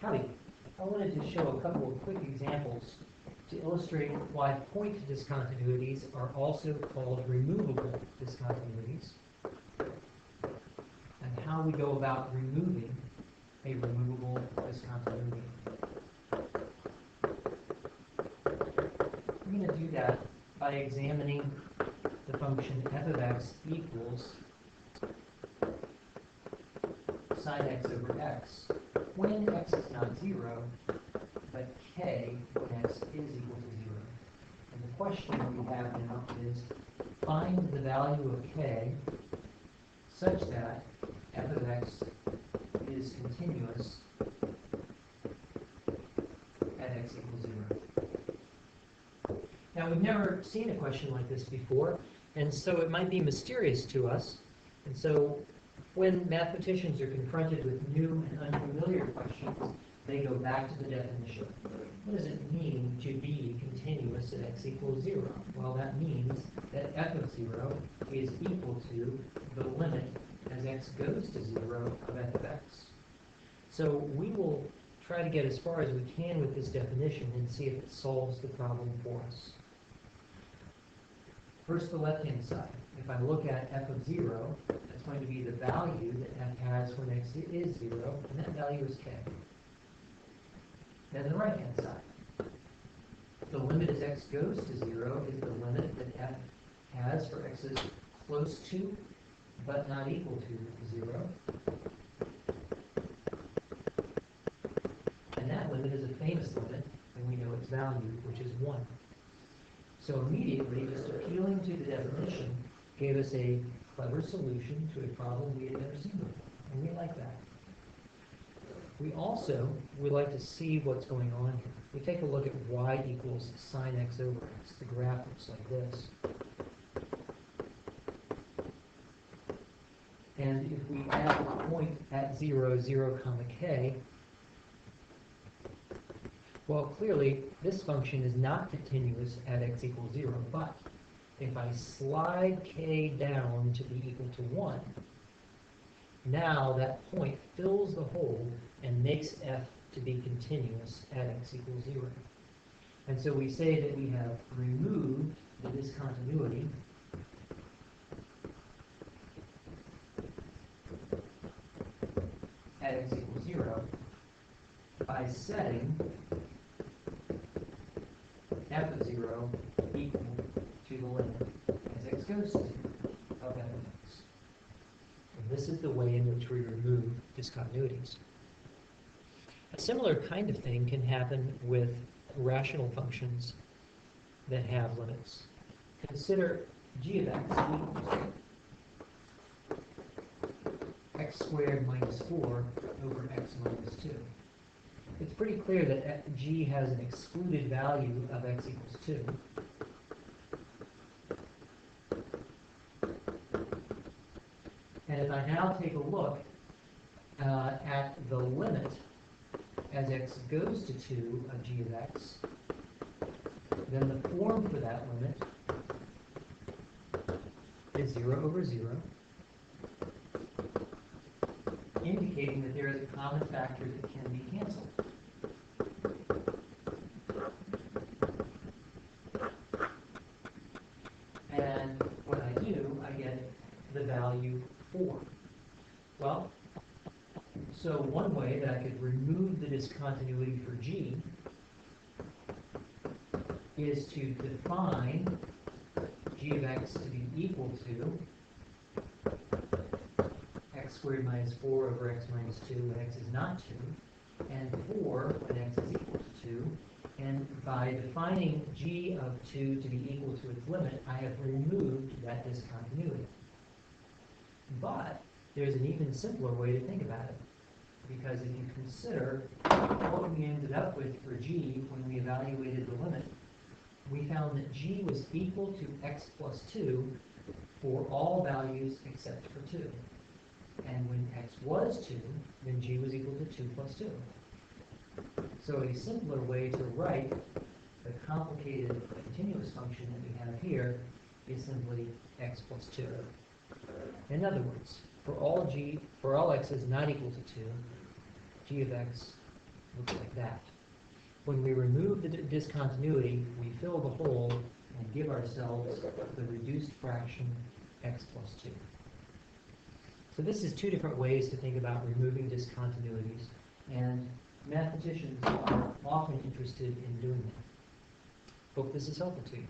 Howdy. I wanted to show a couple of quick examples to illustrate why point discontinuities are also called removable discontinuities, and how we go about removing a removable discontinuity. We're going to do that by examining the function f of x equals sine x over x when x is not 0, but k when x is equal to 0. And the question we have now is find the value of k such that f of x is continuous at x equals 0. Now, we've never seen a question like this before, and so it might be mysterious to us. And so when mathematicians are confronted with new and unfamiliar questions, they go back to the definition. What does it mean to be continuous at x equals 0? Well, that means that f of 0 is equal to the limit as x goes to 0 of f of x. So we will try to get as far as we can with this definition and see if it solves the problem for us. First, the left-hand side. If I look at f of 0, that's going to be the value that f has when x is 0, and that value is k. Then the right-hand side. The limit as x goes to 0 is the limit that f has for x's close to, but not equal to 0. And that limit is a famous limit, and we know its value, which is 1. So immediately, just appealing to the definition gave us a clever solution to a problem we had never seen before, and we like that. We also would like to see what's going on here. We take a look at y equals sine x over x. The graph looks like this. And if we add the point at 0, 0 comma k, well, clearly, this function is not continuous at x equals 0, but if I slide k down to be equal to 1, now that point fills the hole and makes f to be continuous at x equals 0. And so we say that we have removed the discontinuity at x equals 0 by setting f of 0 equal to the limit as x goes to 0 of f of x. And this is the way in which we remove discontinuities. A similar kind of thing can happen with rational functions that have limits. Consider g of x equals x squared minus 4 over x minus 2. It's pretty clear that g has an excluded value of x equals 2. And if I now take a look at the limit as x goes to 2 of g of x, then the form for that limit is 0 over 0, indicating that there is a common factor that can be canceled. And when I do, I get the value 4. Well, so one way that I could remove the discontinuity for g is to define g of x to be equal to x squared minus 4 over x minus 2 when x is not 2, and 4 when x is equal to 2. And by defining g of 2 to be equal to its limit, I have removed that discontinuity. But there's an even simpler way to think about it. Because if you consider what we ended up with for g when we evaluated the limit, we found that g was equal to x plus 2 for all values except for 2. And when x was 2, then g was equal to 2 plus 2. So a simpler way to write the complicated continuous function that we have here is simply x plus 2. In other words, for all x's not equal to 2, g of x looks like that. When we remove the discontinuity, we fill the hole and give ourselves the reduced fraction x plus 2. So this is two different ways to think about removing discontinuities, and mathematicians are often interested in doing that. Hope this is helpful to you.